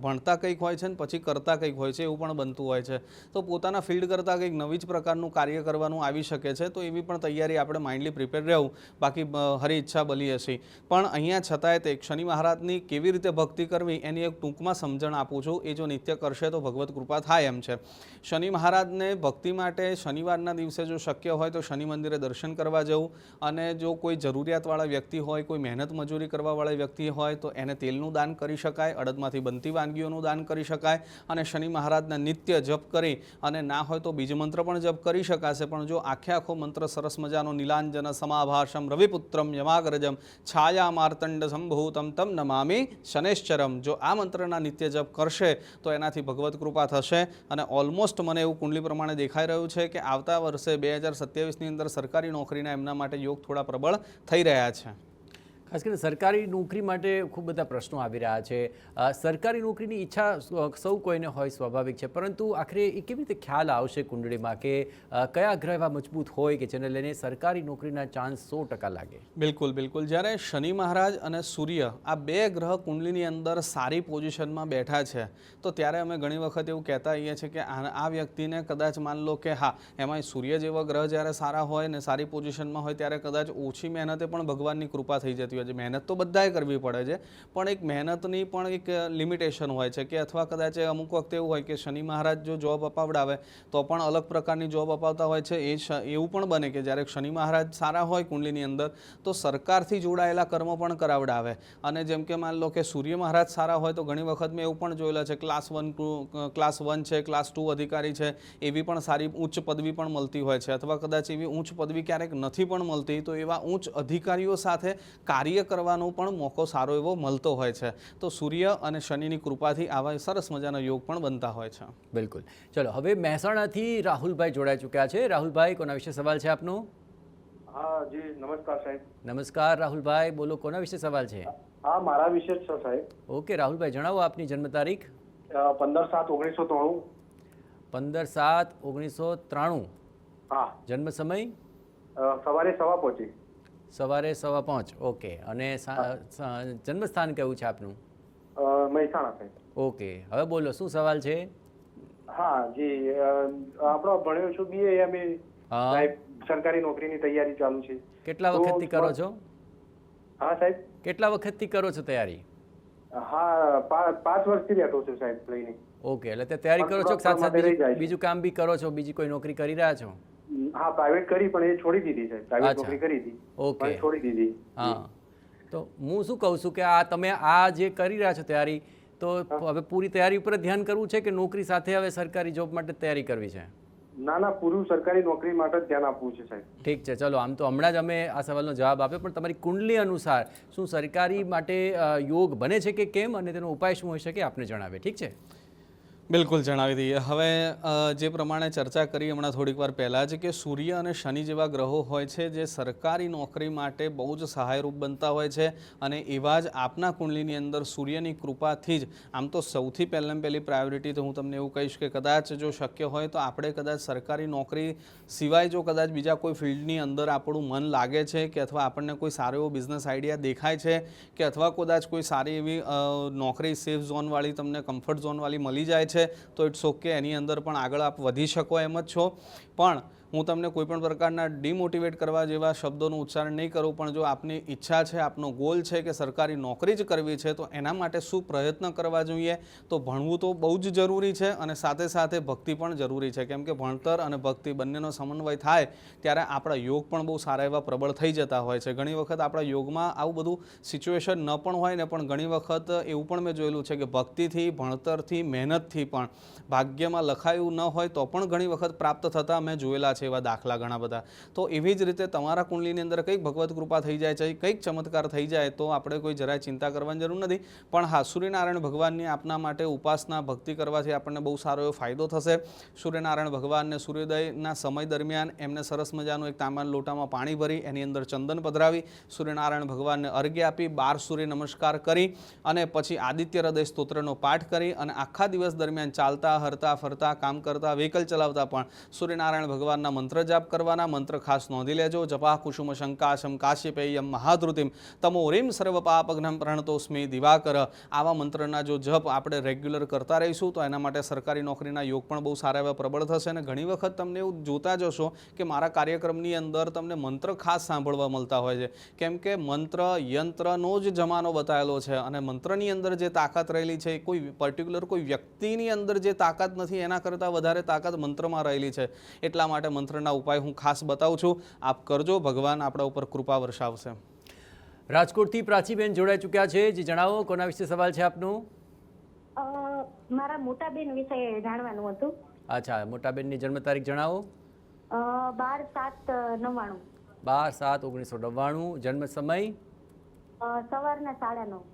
ભણતા કંઈક હોય છે ને પછી કરતા કંઈક હોય છે, એવું પણ બનતું હોય છે. તો પોતાના ફિલ્ડ કરતાં કંઈક નવી જ પ્રકારનું કાર્ય કરવાનું આવી શકે છે. તો એવી પણ તૈયારી આપણે માઇન્ડલી પ્રિપેર રહેવું. બાકી હરી ઈચ્છા બલી હશે. પણ અહીંયા છતાંય તે શનિ મહારાજની કેવી રીતે ભક્તિ કરવી એની એક ટૂંકમાં સમજણ આપું છું. એ જો નિત્ય કરશે તો ભગવત કૃપા થાય એમ છે. શનિ મહારાજને ભક્તિ માટે શનિવારના દિવસે જો શક્ય હોય તો શનિ મંદિરે દર્શન કરવા જવું. અને જો કોઈ જરૂરિયાતવાળા વ્યક્તિ હોય, કોઈ મહેનત મજૂરી કરવાવાળા વ્યક્તિ હોય તો એને તેલનું દાન કરી શકાય, અડદમાંથી બનતી વાનગીઓનું દાન કરી શકાય. અને શનિ મહારાજના નિત્ય જપ કરી અને ના હોય તો બીજ મંત્ર પણ જપ કરી શકાશે. પણ જો આખો મંત્ર સરસ મજાનો નીલાંજન સમાભાષમ રવિપુત્રમ યમાગ્રજમ છાયા માર્તંડ સંભૂતમ તમ નમામિ શનેશ્ચરમ, જો આ મંત્રના નિત્ય જપ કરશે તો એનાથી ભગવત કૃપા થશે. અને ઓલમોસ્ટ મને એવું કુંડલી પ્રમાણે દેખાઈ રહ્યું છે કે આવતા વર્ષે 2027ની અંદર સરકારી નોકરીના એમના માટે યોગ થોડા પ્રબળ થઈ રહ્યા છે. ખાસ કરીને સરકારી નોકરી માટે ખૂબ બધા પ્રશ્નો આવી રહ્યા છે. સરકારી નોકરીની ઈચ્છા સૌ કોઈને હોય, સ્વાભાવિક છે. પરંતુ આખરે એ કેવી રીતે ખ્યાલ આવશે કુંડળીમાં કે કયા ગ્રહ એવા મજબૂત હોય કે જેને લઈને સરકારી નોકરીના ચાન્સ 100% લાગે? બિલકુલ. જ્યારે શનિ મહારાજ અને સૂર્ય આ બે ગ્રહ કુંડલીની અંદર સારી પોઝિશનમાં બેઠા છે તો ત્યારે અમે ઘણી વખત એવું કહેતા હોઈએ છીએ કે આ વ્યક્તિને કદાચ માન લો કે હા, એમાં સૂર્ય જેવા ગ્રહ જ્યારે સારા હોય ને સારી પોઝિશનમાં હોય ત્યારે કદાચ ઓછી મહેનતે પણ ભગવાનની કૃપા થઈ જતી હોય છે. મહેનત તો બધાએ કરવી પડે છે, પણ એક મહેનતની પણ એક લિમિટેશન હોય છે. કે અથવા કદાચ અમુક વખતે એવું હોય કે શનિ મહારાજ જો જોબ અપાવડાવે તો પણ અલગ પ્રકારની જોબ અપાવતા હોય છે. એવું પણ બને કે જ્યારે શનિ મહારાજ સારા હોય કુંડલીની અંદર તો સરકારથી જોડાયેલા કર્મ પણ કરાવડાવે. અને જેમ કે માન લો કે સૂર્ય મહારાજ સારા હોય તો ઘણી વખત મેં એવું પણ જોયેલા છે ક્લાસ 1 છે, ક્લાસ 2 અધિકારી છે, એવી પણ સારી ઉચ્ચ પદવી પણ મળતી હોય છે. અથવા કદાચ એવી ઉચ્ચ પદવી ક્યારેક નથી પણ મળતી તો એવા ઉચ્ચ અધિકારીઓ સાથે કાર્ય કરવાનો પણ મોકો સારો એવો મળતો હોય છે. તો સૂર્ય અને શનિની કૃપાથી આવા સરસ મજાના યોગ પણ બનતા હોય છે. બિલકુલ. ચલો હવે મહેસાણાથી રાહુલભાઈ જોડાઈ ચૂક્યા છે. રાહુલભાઈ, કોના વિશે સવાલ છે આપનો? હા જી, નમસ્કાર સાહેબ. નમસ્કાર રાહુલભાઈ, બોલો કોના વિશે સવાલ છે? હા, મારા વિશે જ છે સાહેબ. ઓકે રાહુલભાઈ, જણાવો આપની જન્મ તારીખ. 15/7/1993. 15/7/1993. હા. જન્મ સમય? સવારે 5:15. સવારે 5:15. ઓકે. અને જન્મસ્થાન કયું છે આપનું? મહેસાણા સાહેબ. ઓકે, હવે બોલો શું સવાલ છે? હા જી, આપણો ભણ્યો છું BA સરકારી નોકરીની તૈયારી ચાલુ છે. કેટલા તો વખતથી કરો છો? હા સાહેબ. કેટલા વખતથી કરો છો તૈયારી? હા 5 વર્ષથી બેઠો છું સાહેબ લઈને. ઓકે, એટલે તે તૈયારી કરો છો કે સાથે સાથે બીજું કામ બી કરો છો, બીજી કોઈ નોકરી કરી રહ્યા છો? હા પ્રાઇવેટ કરી પણ એ છોડી દીધી સાહેબ. પ્રાઇવેટ અચ્છા. નોકરી કરી હતી ઓકે. પણ છોડી દીધી. હા, તો હું શું કહું છું કે આ તમે આ જે કરી રહ્યા છો તૈયારી, તો હવે પૂરી તૈયારી ઉપર જ ધ્યાન કરવું છે કે નોકરી સાથે હવે સરકારી જોબ માટે તૈયારી કરવી છે? ના પૂરું સરકારી નોકરી માટે જ ધ્યાન આપવું છે સાહેબ. ઠીક છે, ચલો આમ તો હમણાં જ અમે આ સવાલનો જવાબ આપ્યો, પણ તમારી કુંડલી અનુસાર શું સરકારી માટે યોગ બને છે કે કેમ, અને તેનો ઉપાય શું હોઈ શકે આપને જણાવે. ઠીક છે, બિલકુલ જણાવી દઈએ. હવે જે પ્રમાણે ચર્ચા કરી હમણાં થોડીક વાર પહેલાં જ કે સૂર્ય અને શનિ જેવા ગ્રહો હોય છે જે સરકારી નોકરી માટે બહુ જ સહાયરૂપ બનતા હોય છે, અને એવા જ આપના કુંડલીની અંદર સૂર્યની કૃપાથી જ આમ તો સૌથી પહેલી પ્રાયોરિટી તો હું તમને એવું કહીશ કે કદાચ જો શક્ય હોય તો આપણે કદાચ સરકારી નોકરી સિવાય જો કદાચ બીજા કોઈ ફિલ્ડની અંદર આપણું મન લાગે છે કે અથવા આપણને કોઈ સારો એવો બિઝનેસ આઈડિયા દેખાય છે કે અથવા કદાચ કોઈ સારી એવી નોકરી સેફ ઝોનવાળી તમને કમ્ફર્ટ ઝોનવાળી મળી જાય છે તો ઇટ્સ ઓકે, એની અંદર પણ આગળ આપ વધી શકો એમ જ છો. પણ હું તમને કોઈ પણ પ્રકારના ડિમોટિવેટ કરવા જેવા શબ્દોનું ઉચ્ચારણ નહીં કરું, પણ જો આપની ઈચ્છા છે, આપનો ગોલ છે કે સરકારી નોકરી જ કરવી છે, તો એના માટે શું પ્રયત્ન કરવા જોઈએ? તો ભણવું તો બહુ જ જરૂરી છે, અને સાથે સાથે ભક્તિ પણ જરૂરી છે. કેમ કે ભણતર અને ભક્તિ બંનેનો સમન્વય થાય ત્યારે આપણા યોગ પણ બહુ સારા એવા પ્રબળ થઈ જતા હોય છે. ઘણી વખત આપણા યોગમાં આવું બધું સિચ્યુએશન ન પણ હોય ને, પણ ઘણી વખત એવું પણ મેં જોયેલું છે કે ભક્તિથી, ભણતરથી, મહેનતથી પણ ભાગ્યમાં લખાયું ન હોય તો પણ ઘણી વખત પ્રાપ્ત થતા મેં જોયેલા છે એવા દાખલા ઘણા બધા. તો એવી જ રીતે તમારા કુંડલીની અંદર કંઈક ભગવત કૃપા થઈ જાય છે, કંઈક ચમત્કાર થઈ જાય તો આપણે કોઈ જરાય ચિંતા કરવાની જરૂર નથી. પણ હા, સૂર્યનારાયણ ભગવાનની આપના માટે ઉપાસના ભક્તિ કરવાથી આપણને બહુ સારો એવો ફાયદો થશે. સૂર્યનારાયણ ભગવાનને સૂર્યોદયના સમય દરમિયાન એમને સરસ મજાનું એક તાંબાના લોટામાં પાણી ભરી એની અંદર ચંદન પધરાવી સૂર્યનારાયણ ભગવાનને અર્ઘ્ય આપી 12 સૂર્ય નમસ્કાર કરી અને પછી આદિત્ય હૃદય સ્તોત્રનો પાઠ કરી અને આખા દિવસ દરમિયાન ચાલતા, હરતા, ફરતા, કામ કરતા, વ્હીકલ ચલાવતા પણ સૂર્યનારાયણ ભગવાનના મંત્ર જાપ કરવાના. મંત્ર ખાસ નોંધી લેજો. જપા કુસુમ શંકાશમ કાશ્યપેયમ મહાધૃતિમ તમોરીમ સર્વ પાપઘ્નમ પ્રણતોસ્મી દિવાકર. આવા મંત્રના જો જપ આપણે રેગ્યુલર કરતા રહીશું તો એના માટે સરકારી નોકરીના યોગ પણ બહુ સારા એવા પ્રબળ થશે. અને ઘણી વખત તમને એવું જોતા જશો કે મારા કાર્યક્રમની અંદર તમને મંત્ર ખાસ સાંભળવા મળતા હોય છે. કેમ કે મંત્ર યંત્રનો જ જમાનો બતાવેલો છે, અને મંત્રની અંદર જે તાકાત રહેલી છે કોઈ પર્ટિક્યુલર કોઈ વ્યક્તિની અંદર જે તાકાત નથી એના કરતાં વધારે તાકાત મંત્રમાં રહેલી છે. એટલા માટે મંત્રના ઉપાય હું ખાસ બતાવું છું, આપ કરજો, ભગવાન આપણા ઉપર કૃપા વર્ષાવશે. રાજકોટથી પ્રાચીબેન જોડાઈ ચૂક્યા છે. જે જણાવો, કોના વિશે સવાલ છે આપનું? મારા મોટા બેન વિશે જાણવાનું હતું. અચ્છા, મોટા બેનની જન્મ તારીખ જણાવો. 12/7/99. 12/7/1999. જન્મ સમય? સવારના 9:30.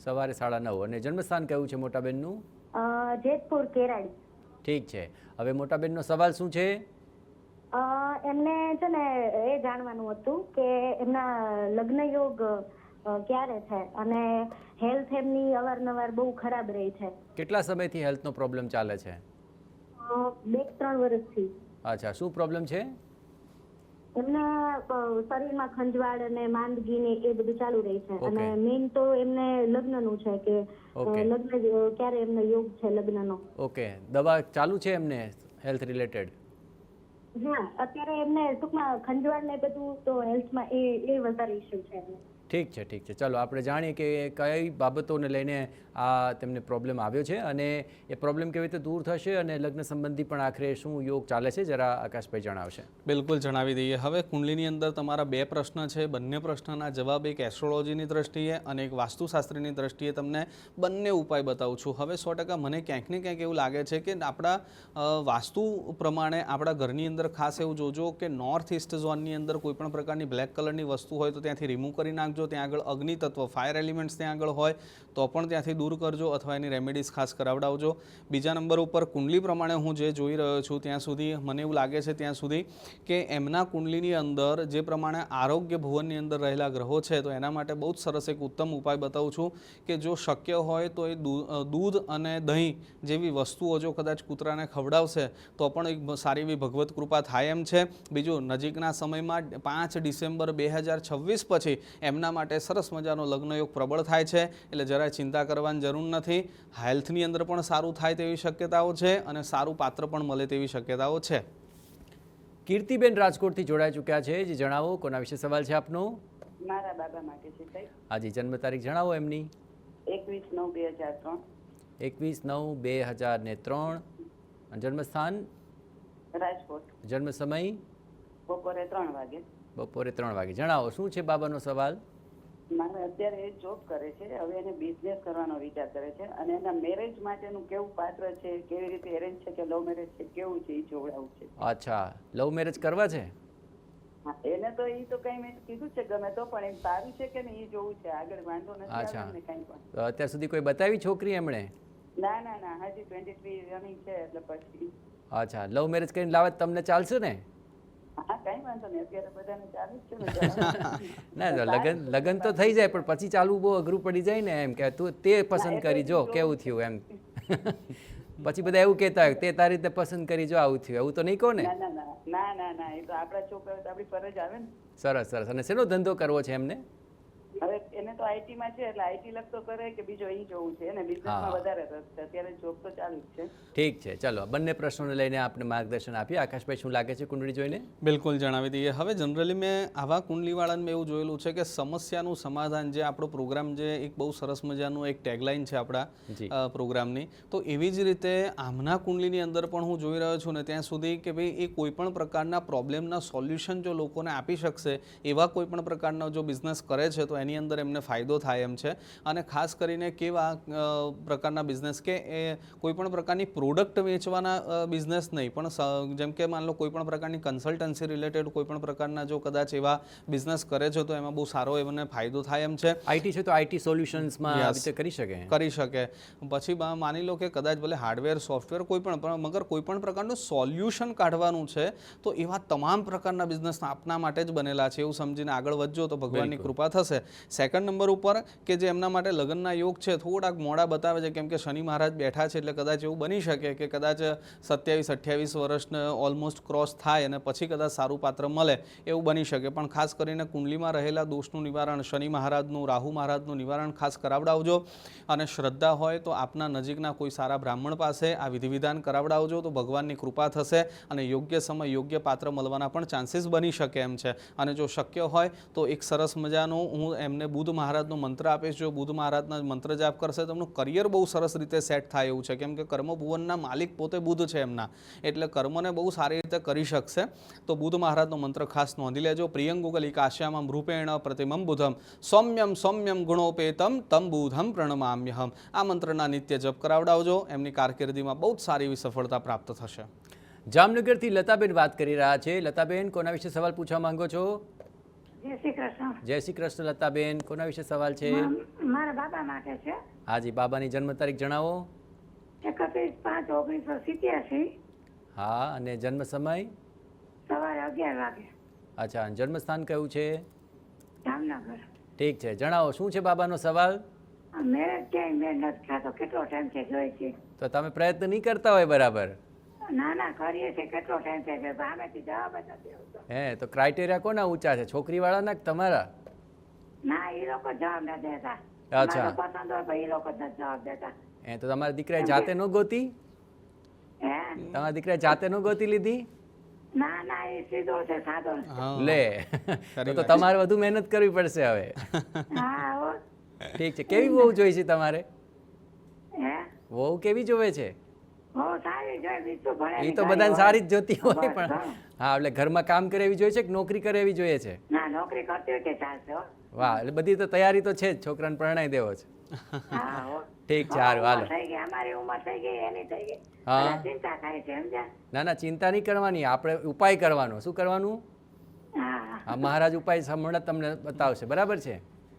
સવારે 9:30. અને જન્મસ્થાન કયું છે મોટા બેનનું? જેતપુર, કેરાડી. ઠીક છે. હવે મોટા બેનનો સવાલ શું છે? એમને છે ને એ જાણવાનું હતું કે એમના લગ્ન યોગ ક્યારે છે, અને હેલ્થ એમની અવારનવાર બહુ ખરાબ રહી છે. કેટલા સમયથી હેલ્થનો પ્રોબ્લેમ ચાલે છે? 2-3 વર્ષથી. અચ્છા, શું પ્રોબ્લેમ છે એમના શરીરમાં? ખંજવાળ અને માંદગી ને એ બધું ચાલુ રહી છે. અને મેઇન તો એમને લગ્નનું છે કે લગ્ન ક્યારે એમનો યોગ છે લગ્નનો. ઓકે, દવા ચાલુ છે એમને હેલ્થ રિલેટેડ? હા, અત્યારે એમને ટૂંકમાં ખંજવાળ ને બધું તો હેલ્થમાં એ વધારે ઇશ્યુ છે એમને. ઠીક છે, ઠીક છે. ચલો આપણે જાણીએ કે કઈ બાબતોને લઈને આ તેમને પ્રોબ્લેમ આવ્યો છે અને એ પ્રોબ્લેમ કેવી રીતે દૂર થશે, અને લગ્ન સંબંધી પણ આખરે શું યોગ ચાલે છે, જરા આકાશભાઈ જણાવશે. બિલકુલ જણાવી દઈએ. હવે કુંડલીની અંદર તમારા 2 પ્રશ્ન છે. બંને પ્રશ્નના જવાબ એક એસ્ટ્રોલોજીની દ્રષ્ટિએ અને એક વાસ્તુશાસ્ત્રની દ્રષ્ટિએ તમને બંને ઉપાય બતાવું છું. હવે 100% મને ક્યાંક ને ક્યાંક એવું લાગે છે કે આપણા વાસ્તુ પ્રમાણે આપણા ઘરની અંદર ખાસ એવું જોજો કે નોર્થ ઇસ્ટ ઝોનની અંદર કોઈ પણ પ્રકારની બ્લેક કલરની વસ્તુ હોય તો ત્યાંથી રિમૂવ કરી નાખજો. ત્યાં આગળ અગ્નિ તત્વ, ફાયર એલિમેન્ટ્સ ત્યાં આગળ હોય તો પણ ત્યાંથી દૂર કરજો અથવા એની રેમેડીઝ ખાસ કરાવડાવજો. બીજા નંબર ઉપર કુંડલી પ્રમાણે હું જે જોઈ રહ્યો છું ત્યાં સુધી મને એવું લાગે છે ત્યાં સુધી કે એમના કુંડલીની અંદર જે પ્રમાણે આરોગ્ય ભુવનની અંદર રહેલા ગ્રહો છે તો એના માટે બહુ જ સરસ એક ઉત્તમ ઉપાય બતાવું છું કે જો શક્ય હોય તો એ દૂધ અને દહીં જેવી વસ્તુઓ જો કદાચ કૂતરાને ખવડાવશે તો પણ એક સારી એવી ભગવત કૃપા થાય એમ છે. બીજું, નજીકના સમયમાં 5 ડિસેમ્બર 2026 પછી એમના માટે સરસ મજાનો લગ્નયોગ પ્રબળ થાય છે, એટલે જરાય ચિંતા કરવાની જરૂર નથી. હેલ્થની અંદર પણ સારું થાય તેવી શક્યતાઓ છે અને સારું પાત્ર પણ મળે તેવી શક્યતાઓ છે. કીર્તિબેન રાજકોટથી જોડાઈ ચૂક્યા છે. જે જણાવો કોના વિશે સવાલ છે આપનો? મારા બાબા માટે છે સાહેબ. હાજી, જન્મ તારીખ જણાવો એમની. 21/9/2003. 21/9/2003. જન્મ સ્થાન રાજકોટ. જન્મ સમય બપોરે 3 વાગે. બપોરે 3 વાગે. જણાવો શું છે બાબાનો સવાલ? મારે અત્યારે એ જોબ કરે છે, હવે એને બિઝનેસ કરવાનો વિચાર કરે છે અને એના મેરેજ માટેનું કેવું પાત્ર છે, કેવી રીતે એરેન્જ છે કે લવ મેરેજ છે, કેવું છે એ જોડાવું છે. અચ્છા, લવ મેરેજ કરવા છે? હા, એને તો એ તો કઈ મેં કીધું છે ગમે તો, પણ એ સારું છે કે નહીં એ જોવું છે. આગળ વાંધો નથી અચ્છા, આવે ને કઈ પણ. તો અત્યાર સુધી કોઈ બતાવી છોકરી એમણે? ના ના ના, હજી 23 રનિંગ છે એટલે પછી. અચ્છા, લવ મેરેજ કરીને લાવે તો તમને ચાલશે ને? હા, કઈ વાંધો નહીં, અત્યારે બધાને ચાલુ જ છે ને. ના, લગન તો થઈ જાય પણ પછી ચાલવું બહુ અઘરું પડી જાય ને. એમ કે તું તે પસંદ કરી જો કેવું થયું એમ. પછી બધા એવું કહેતા હોય તે તારી રીતે પસંદ કરી જો આવું થયું, એવું તો નહીં કહો ને? ના ના ના ના ના, એ તો આપણા છોકરાઓ તો આપણી ફરજ આવે ને. સરસ સરસ. અને શેનો ધંધો કરવો છે એમને? હવે એને તો આઈટી માં છે એટલે આઈટી લગતો કરે કે બીજો ઈ જોવું છે, અને બિઝનેસમાં વધારે રસ છે. અત્યારે જોબ તો ચાલુ જ છે. ઠીક છે, ચલો બંને પ્રશ્નોને લઈને આપને માર્ગદર્શન આપીએ. આકાશભાઈ, શું લાગે છે કુંડળી જોઈને? બિલકુલ જણાવી દઈએ. હવે જનરલી મેં આવા કુંડલીવાળાને મેં એવું જોયેલું છે કે સમસ્યાનું સમાધાન, જે આપણો પ્રોગ્રામ જે એક બહુ સરસ મજાનું એક ટેગલાઇન છે આપણા પ્રોગ્રામની, તો એવી જ રીતે આમના કુંડલીની અંદર પણ હું જોઈ રહ્યો છું ને ત્યાં સુધી કે ભાઈ એ કોઈ પણ પ્રકારના પ્રોબ્લેમના સોલ્યુશન જો લોકોને આપી શકશે એવા કોઈ પણ પ્રકારનો જો બિઝનેસ કરે છે તો એની અંદર એમને ફાયદો થાય એમ છે. અને ખાસ કરીને કેવા પ્રકારના બિઝનેસ કે એ કોઈ પણ પ્રકારની પ્રોડક્ટ વેચવાના બિઝનેસ નહીં, પણ જેમ કે માન લો કોઈ પણ પ્રકારની કન્સલ્ટન્સી રિલેટેડ કોઈ પણ પ્રકારના જો કદાચ એવા બિઝનેસ કરે છે તો એમાં બહુ સારો એમને ફાયદો થાય એમ છે. આઈટી છે તો આઈટી સોલ્યુશન્સમાં કરી શકે. પછી માની લો કે કદાચ ભલે હાર્ડવેર સોફ્ટવેર કોઈ પણ, મગર કોઈ પણ પ્રકારનું સોલ્યુશન કાઢવાનું છે તો એવા તમામ પ્રકારના બિઝનેસ આપના માટે જ બનેલા છે એવું સમજીને આગળ વધજો તો ભગવાનની કૃપા થશે. સેકન્ડ નંબર ઉપર કે જે એમના માટે લગ્નના યોગ છે થોડાક મોડા બતાવે છે, કેમ કે શનિ મહારાજ બેઠા છે એટલે કદાચ એવું બની શકે કે કદાચ 27-28 વર્ષને ઓલમોસ્ટ ક્રોસ થાય અને પછી કદાચ સારું પાત્ર મળે એવું બની શકે. પણ ખાસ કરીને કુંડલીમાં રહેલા દોષનું નિવારણ, શનિ મહારાજનું, રાહુ મહારાજનું નિવારણ ખાસ કરાવડાવજો. અને શ્રદ્ધા હોય તો આપના નજીકના કોઈ સારા બ્રાહ્મણ પાસે આ વિધિ વિધાન કરાવડાવજો તો ભગવાનની કૃપા થશે અને યોગ્ય સમય યોગ્ય પાત્ર મળવાના પણ ચાન્સીસ બની શકે એમ છે. અને જો શક્ય હોય તો એક સરસ મજાનું હું એમને બુધ મહારાજનો મંત્ર આપીશ. જો બુધ મહારાજના મંત્ર જાપ કરશે તો એમનું કરિયર બહુ સરસ રીતે સેટ થાય એવું છે, કેમ કે કર્મભુવનના માલિક પોતે બુધ છે એમના, એટલે કર્મને બહુ સારી રીતે કરી શકશે. તો બુધ મહારાજનો મંત્ર ખાસ નોંધી લેજો. પ્રિયંગુકલિકાશ્યામમ રૂપેણ પ્રતિમમ બુધમ સૌમ્યમ સૌમ્યમ ગુણોપેતમ તમ બુધમ પ્રણમામ્યહમ. આ મંત્રના નિત્ય જપ કરાવડાવજો. એમની કારકિર્દીમાં બહુ જ સારી એવી સફળતા પ્રાપ્ત થશે. જામનગરથી લતાબેન વાત કરી રહ્યા છે. લતાબેન, કોના વિશે સવાલ પૂછવા માંગો છો? જય શ્રી કૃષ્ણ. જય શ્રી કૃષ્ણ લતાબેન, કોના વિશે સવાલ છે? મારા બાબા માટે છે. હાજી, બાબાની જન્મ તારીખ જણાવો. 31/5/1987. હા, અને જન્મ સમય? સવારે 11 વાગે. અચ્છા, જન્મ સ્થાન કયું છે? જામનગર. ઠીક છે, જણાવો શું છે બાબાનો સવાલ? મેરેજ ક્યાંય મેળ નથી થતો, કેટલો ટાઈમ છે જોઈ છે. તો તમે પ્રયત્ન નહીં કરતા હોય બરાબર? ના ના, કરીએ છીએ, કેટલો ટાઈમ છે, સામેથી જવાબ જ નથી આવતો. હે, તો ક્રાઇટેરિયા કોના ઊંચા છે, છોકરીવાળાના કે તમારા? ના, એ લોકો જવાબ ન દેતા. અચ્છા, પસંદ હોય પણ એ લોકો જ નથી જવાબ દેતા. હે, તો તમારા દીકરાએ જાતે ન ગોતી? હે, તમારા દીકરાએ જાતે ન ગોતી લીધી? ના ના, એ સીધો છે, સાદો. લે, તો તમારે વધુ મહેનત કરવી પડશે હવે. હા હો. ઠીક છે, કેવી વહુ જોઈ છે તમારે? હે, વહુ કેવી જોવે છે? બહુ સારી જોઈ, બીજું ભણે. એ તો બધાને સારી જ જોતી હોય, પણ હા, એટલે ઘરમાં કામ કરે એવી જોઈએ છે કે નોકરી કરે એવી જોઈએ છે? ના, નોકરી કરતી હોય કે ચાલશે હો. વાહ, એટલે બધી તો તૈયારી તો છે જ, છોકરાને પરણાઈ દેવો છે. હા હો. ઠીક છે, સારું, હાલો. થઈ ગઈ, અમારી ઉંમર થઈ ગઈ, એની થઈ ગઈ. હા, ચિંતા થાય છે, સમજ્યા? ના ના, ચિંતા નહીં કરવાની, આપણે ઉપાય કરવાનો. શું કરવાનું? હા હા, મહારાજ ઉપાય હમણાં તમને બતાવશે, બરાબર છે?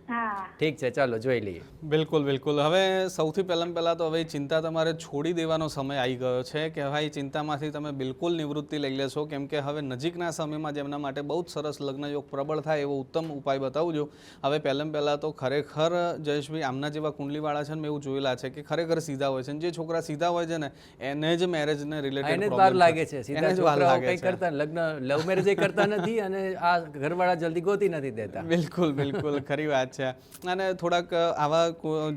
હા. ઠીક છે, ચાલો જોઈ લઈએ. બિલકુલ બિલકુલ. હવે સૌથી પહેલાં તો હવે ચિંતા તમારે છોડી દેવાનો સમય આવી ગયો છે કે હવે ચિંતામાંથી તમે બિલકુલ નિવૃત્તિ લઈ લેશો, કેમ કે હવે નજીકના સમયમાં જેમના માટે બહુ જ સરસ લગ્ન યોગ પ્રબળ થાય એવો ઉત્તમ ઉપાય બતાવજો. હવે પહેલાં તો ખરેખર જયેશભાઈ આમના જેવા કુંડલીવાળા છે ને મેં એવું જોયેલા છે કે ખરેખર સીધા હોય છે, અને જે છોકરા સીધા હોય છે ને એને જ મેરેજને રિલેટેડ એને જ વાર લાગે છે. સીધા છોકરાઓ કંઈ કરતા લગ્ન લવ મેરેજ કરતા નથી અને આ ઘરવાળા જલ્દી ગોતી નથી દેતા. બિલકુલ બિલકુલ, ખરી વાત છે. અને થોડાક આવા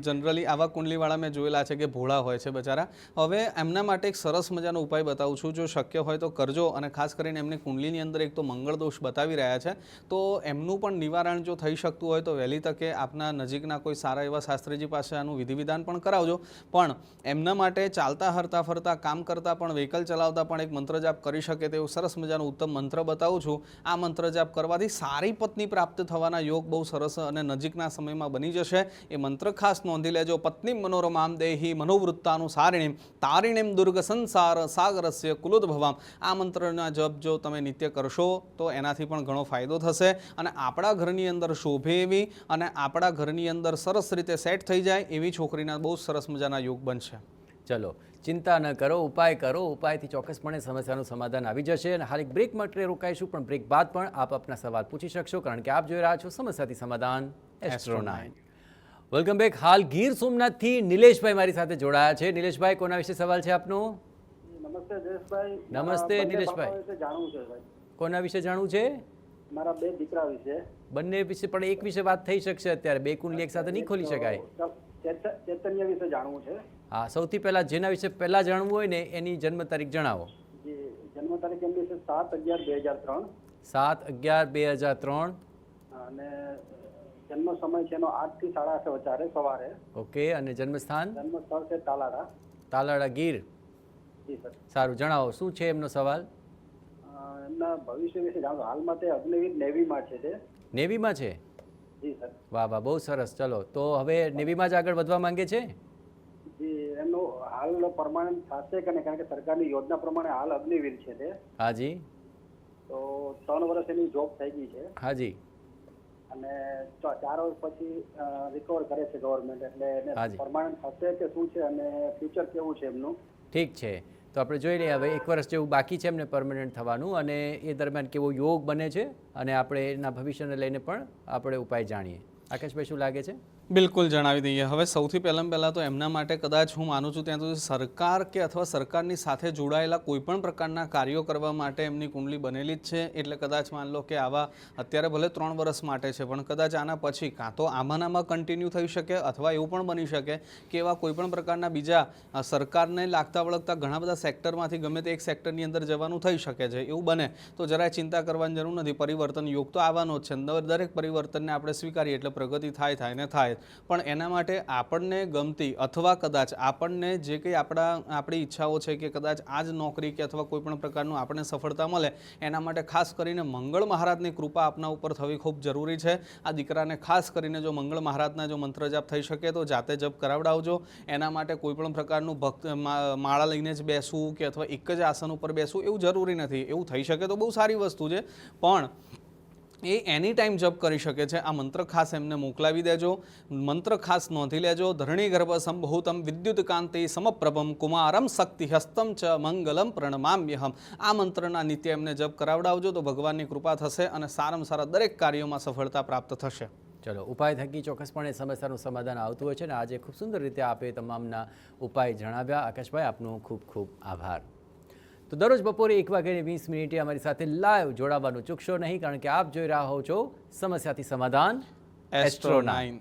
જનરલી આવા કુંડલીવાળા મેં જોયેલા છે કે ભોળા હોય છે બચારા. હવે એમના માટે એક સરસ મજાનો ઉપાય બતાવું છું, જો શક્ય હોય તો કરજો. અને ખાસ કરીને એમની કુંડલીની અંદર એક તો મંગળ દોષ બતાવી રહ્યા છે, તો એમનું પણ નિવારણ જો થઈ શકતું હોય તો વહેલી તકે આપના નજીકના કોઈ સારા એવા શાસ્ત્રીજી પાસે આનું વિધિ વિધાન પણ કરાવજો. પણ એમના માટે ચાલતા હરતા ફરતા કામ કરતા પણ વ્હીકલ ચલાવતા પણ એક મંત્ર જાપ કરી શકે તેવું સરસ મજાનું ઉત્તમ મંત્ર બતાવું છું. આ મંત્ર જાપ કરવાથી સારી પત્ની પ્રાપ્ત થવાના યોગ બહુ સરસ અને નજીકના સમયમાં બની જશે. એ મંત્ર ખાસ નોંધી લેજો. પત્ની મનોરમામ દેહી મનોવૃત્તાનુસારિણીમ તારિણીમ દુર્ગ સંસાર સાગરસ્ય કુલોદ્ભવામ. આ મંત્રના જપ જો તમે નિત્ય કરશો તો એનાથી પણ ઘણો ફાયદો થશે અને આપણા ઘરની અંદર શોભે એવી અને આપણા ઘરની અંદર સરસ રીતે સેટ થઈ જાય એવી છોકરીના બહુ સરસ મજાના યોગ બનશે. ચલો, ચિંતા ન કરો, ઉપાય કરો. ઉપાયથી ચોક્કસપણે સમસ્યાનું સમાધાન આવી જશે. અને હાલ એક બ્રેક માટે રોકાઈશું, પણ બ્રેક બાદ પણ આપ આપના સવાલ પૂછી શકશો, કારણ કે આપ જોઈ રહ્યા છો સમસ્યાથી સમાધાન એસ્ટ્રો 9. Welcome back. હાલ ગીર સોમનાથથી નિલેશભાઈ મારી સાથે જોડાયા છે. નિલેશભાઈ, કોના વિશે સવાલ છે આપનો? નમસ્તે જયેશભાઈ. નમસ્તે નિલેશભાઈ. જાણવું છે ભાઈ. કોના વિશે જાણવું છે? મારા 2 દીકરા વિશે. બંને વિશે, પણ એક વિશે વાત થઈ શકશે અત્યારે. 2 કુંડલી એક સાથે નહીં ખોલી શકાય. ચૈતન્ય વિશે જાણવું છે. હા, સૌથી પહેલા જેના વિશે પહેલા જાણવું હોય ને એની જન્મ તારીખ જણાવો. જન્મ તારીખ એમની છે 7/11/2003. 7/11/2003. અને જન્મ સમય છે એનો 8 થી 8:30 વચ્ચે સવારે. ઓકે. અને જન્મ સ્થાન? જન્મ સ્થળ છે તાલાડા. તાલાડા, ગીર. જી સર. સારું, જણાવો શું છે એમનો સવાલ? એમના ભવિષ્ય વિશે જાણો. હાલમાં તે અગ્નિવીર નેવીમાં છે. તે નેવીમાં છે? જી સર. વાહ વાહ, બહુ સરસ. ચલો, તો હવે નેવીમાં જ આગળ વધવા માંગે છે? જી, એમનું હાલ પરમાનન્ટ થશે કે નહીં, કારણ કે સરકારની યોજના પ્રમાણે હાલ અગ્નિવીર છે તે. હાજી. તો 3 વર્ષ એની જોબ થઈ ગઈ છે. હાજી. અને 4 વર્ષ પછી રિકવર કરે છે ગવર્મેન્ટ, એટલે એને પરમાનન્ટ થશે કે શું છે અને ફ્યુચર કેવું છે એમનું? ઠીક છે, તો આપણે જોઈ લઈએ. હવે 1 વર્ષ જેવું બાકી છે એમને પરમનન્ટ થવાનું, અને એ દરમિયાન કેવો યોગ બને છે અને આપણે એના ભવિષ્યને લઈને પણ આપણે ઉપાય જાણીએ. આકાશભાઈ, શું લાગે છે? બિલકુલ જણાવી દઈએ. હવે સૌથી પહેલાં તો એમના માટે કદાચ હું માનું છું ત્યાં સુધી સરકાર કે અથવા સરકારની સાથે જોડાયેલા કોઈપણ પ્રકારના કાર્યો કરવા માટે એમની કુંડલી બનેલી જ છે. એટલે કદાચ માન લો કે આવા અત્યારે ભલે 3 વર્ષ માટે છે, પણ કદાચ આના પછી કાં તો આમાં કન્ટિન્યુ થઈ શકે અથવા એવું પણ બની શકે કે એવા કોઈપણ પ્રકારના બીજા સરકારને લાગતા વળગતા ઘણા બધા સેક્ટરમાંથી ગમે તે એક સેક્ટરની અંદર જવાનું થઈ શકે છે. એવું બને તો જરાય ચિંતા કરવાની જરૂર નથી. પરિવર્તન યોગ તો આવવાનો જ છે. દરેક પરિવર્તનને આપણે સ્વીકારીએ એટલે પ્રગતિ થાય ને થાય. પણ એના માટે આપણને ગમતી અથવા કદાચ આપણને જે કંઈ આપણી ઈચ્છાઓ છે કે કદાચ આ જ નોકરી કે અથવા કોઈ પણ પ્રકારનું આપણને સફળતા મળે, એના માટે ખાસ કરીને મંગળ મહારાજની કૃપા આપના ઉપર થવી ખૂબ જરૂરી છે. આ દીકરાને ખાસ કરીને જો મંગળ મહારાજના જો મંત્ર જાપ થઈ શકે તો જાતે જપ કરાવડાવજો. એના માટે કોઈ પણ પ્રકારનું માળા લઈને જ બેસવું કે અથવા એક જ આસન ઉપર બેસવું એવું જરૂરી નથી. એવું થઈ શકે તો બહુ સારી વસ્તુ છે, પણ એ એની ટાઈમ જપ કરી શકે છે. આ મંત્ર ખાસ એમને મોકલાવી દેજો. મંત્ર ખાસ નોંધી લેજો. ધરણી ગર્ભ સંભૂતમ વિદ્યુત કાંતિ સમપ્રભમ કુમારમ શક્તિ હસ્તમ ચ મંગલમ પ્રણમામ્યહમ. આ મંત્રના નિત્ય એમને જપ કરાવડાવજો તો ભગવાનની કૃપા થશે અને સારામાં સારા દરેક કાર્યોમાં સફળતા પ્રાપ્ત થશે. ચલો, ઉપાય થકી ચોક્કસપણે સમસ્યાનું સમાધાન આવતું હોય છે અને આજે ખૂબ સુંદર રીતે આપે તમામના ઉપાય જણાવ્યા. આકાશભાઈ, આપનો ખૂબ ખૂબ આભાર. તો દરરોજ બપોરે 1:20 અમારી સાથે લાઈવ જોડાવાનું ચૂકશો નહીં, કારણ કે આપ જોઈ રહ્યા છો સમસ્યાથી સમાધાન એસ્ટ્રો 9.